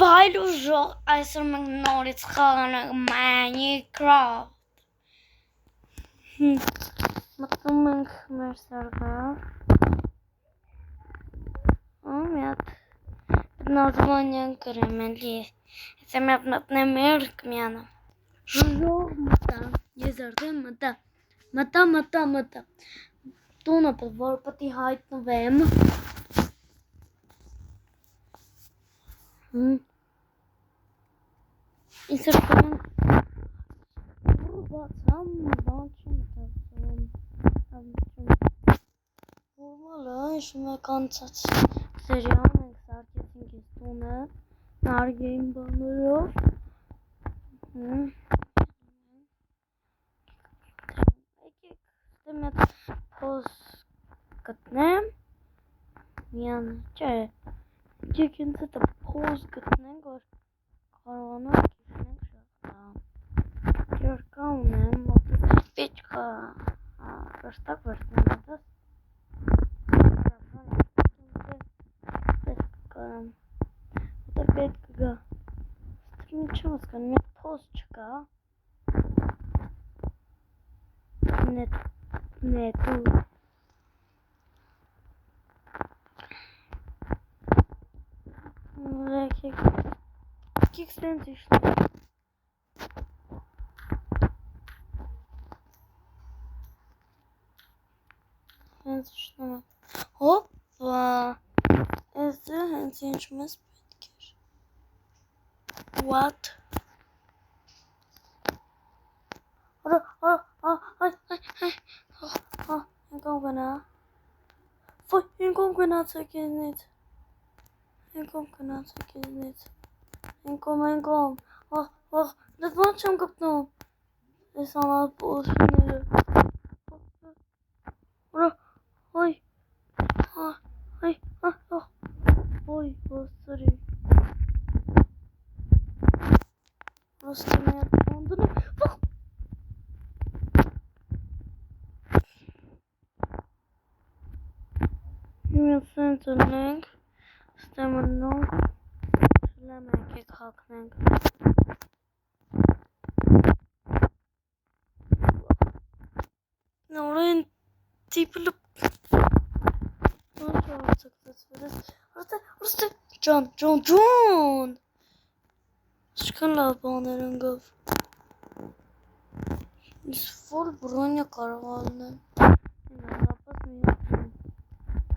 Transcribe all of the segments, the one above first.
Բայլ ուժող այսօր մենք նորից խաղանք Minecraft։ Մտնում ենք մեր սարքով։ Մի հատ նորմալյան կրեմ էլի։ Եթե մի հատ մտնեմ մեր կմյանը։ Ուժող մտա։ Ես արդեն մտա։ Տունը որ պետք է հայտնվեմ։ Իսկ մենք բացամ բան շմեք անցած սերիան ենք սարքեցինք ես տունը նարգեին բաներով եկեք մեծ փոս գտնեմ միան չէ եկեք ինձ հետը փոս գտնենք որ կարողանանք իջնենք շղթա երկա ունեմ պեչկա կշտակ վերցնեմ հետս պետք գա ինչու հասկանում մեկ փոս չկա նետու եկեք սենց իշնեմ հոպա այս հենց ինչ մեզ պետք էր what ինքոն գնա ոյ ինքոն գնացեք ինձնից ինքոն դες ոնց չեմ գտնում այս անալ փոսները ոյ ոստրի Просто меня пондано. Меня сентенենք, ստեմնոնք, շլեմ եկեք հակնենք։ Նորեն տիպլը ոնց արցակցվեց։ Ոստե ջան Ինչքան լավ բաներ ընկավ։ Իսկ որ բրոնյա կարող անեմ։ Հնարապաս մի հատ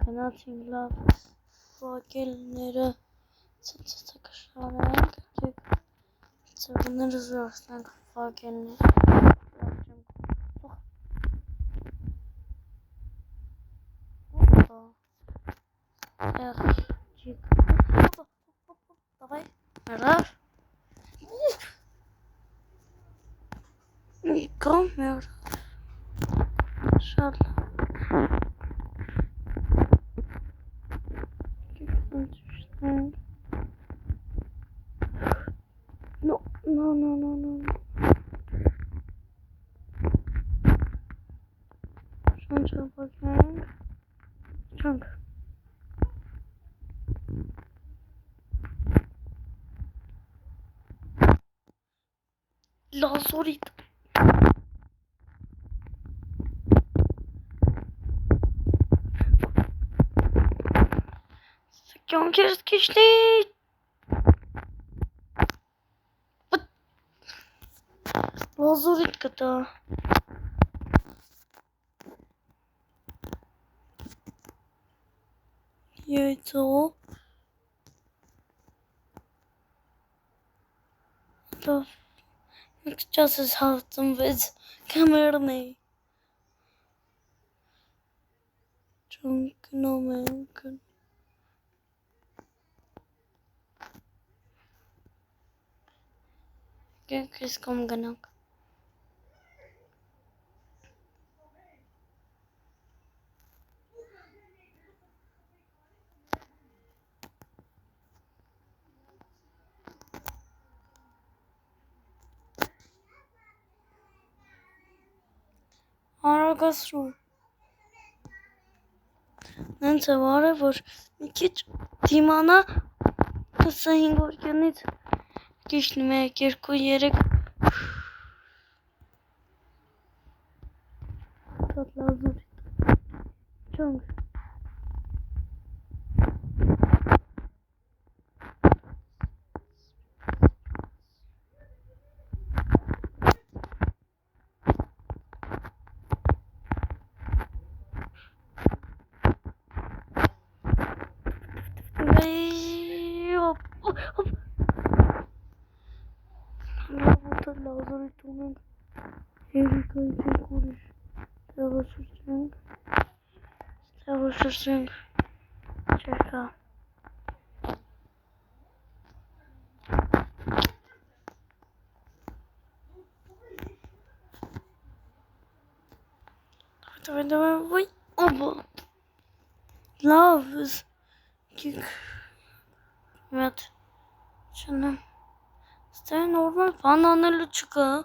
գնացինք լավ վակելները ծծծը կշարենք եկեք ծրները զորացնենք վակելներ Давай, раз. Камера. Шал. No. Chunk. Լազորիտ Կյանքերս քիչնի լազորիտ կտա Եյցո Լավ Մեկ ճասս հավծնվեց կամերն էի Ճունկնում ենք Գենք իսկում գնանք Արագացրու Նենց է վարը, որ մի քիչ դիմանա Սա 5 օրյանից գիշնում է 2-3 Tot lazuri. Çok. Hop hop hop. Tot lazuri tunun. Erika için konuş. Çalışırsın. Çeka. Давай. Ой, оба. Loves. Kick. Evet. Canım. Sen normal bananalı çıka.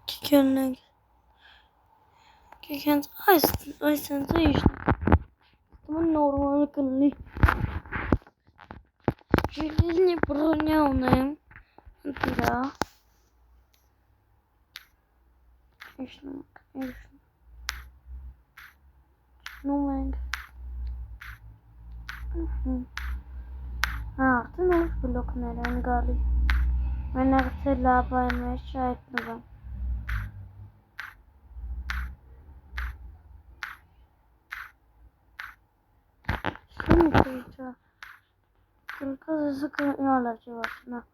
Kikenle. Kiken. Ay sen de işte. Ama normal kanlı. Железный бронёный. Да. Конечно. Ну, мэг. Ты наш блок, наверное, гали. Меня хотела помешать, но. Что не крича? Только закрывала чего-то.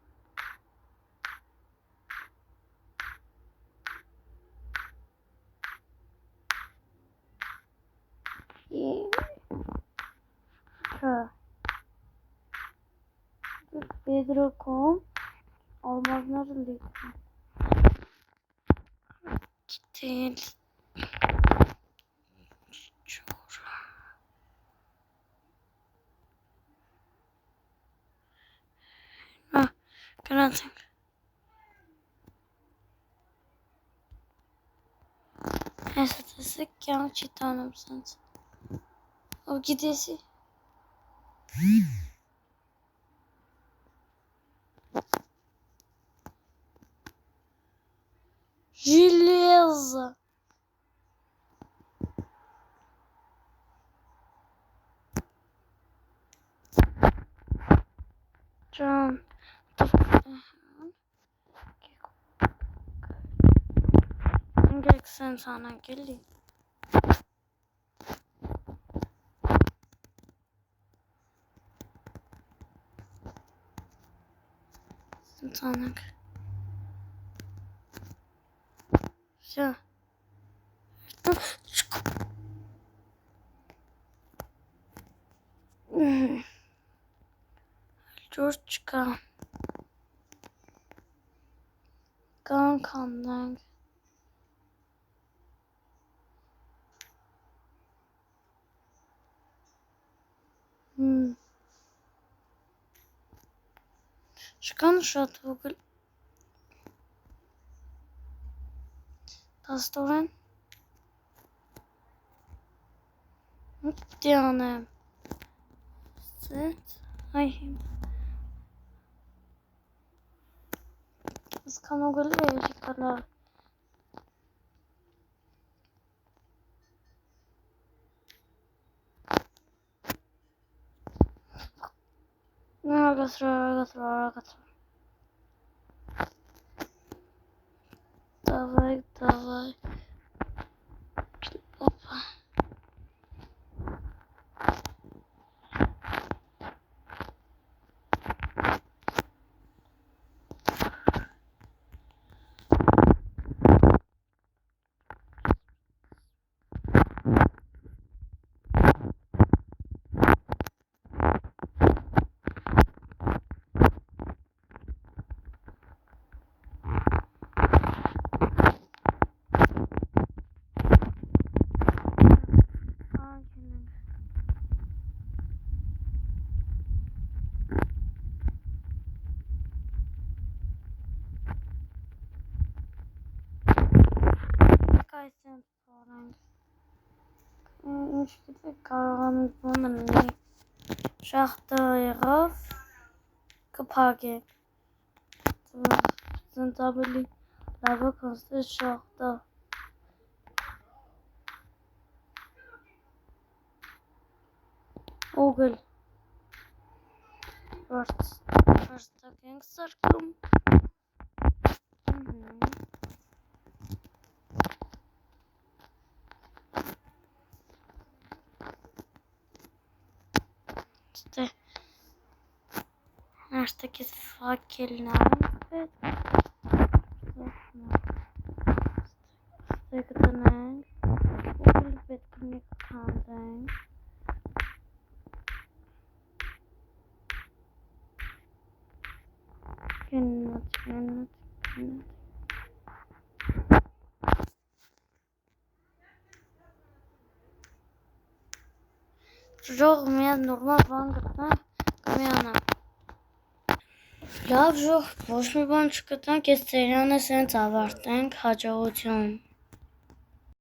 Pedro.com olmazlar lütfen. Değil. Gracias. Neyse desek ya çitanım sensin. O gidesi. Железо. Can. Gereksen sana geleyim. Sana. Все. Чушечка. Kankandan. Çıkan şat bugün. Pastoren. Diane. Set. Ay. Es kann auch gelesen, kann Götür. Давай. Опа. Kaysın sonra. Üç gibi karanlık bunun ne? Şahta yaraf. կփակենք։ Ծնտաբելի լավը կոնստես շախտա։ Ուգլ։ Վարստակ ենք սարկում։ Հաշտակից վակելն անպետ։ Ստեգ տնենք, ուգլ պետք մի կանդենք։ Կեննոց։ Ժող միան նորմալ բան գտնանք, կմիանա։ Լավ ժող, ոչ մի բան չգտնանք, ես ծերանը սենց ավարտենք, հաջողություն։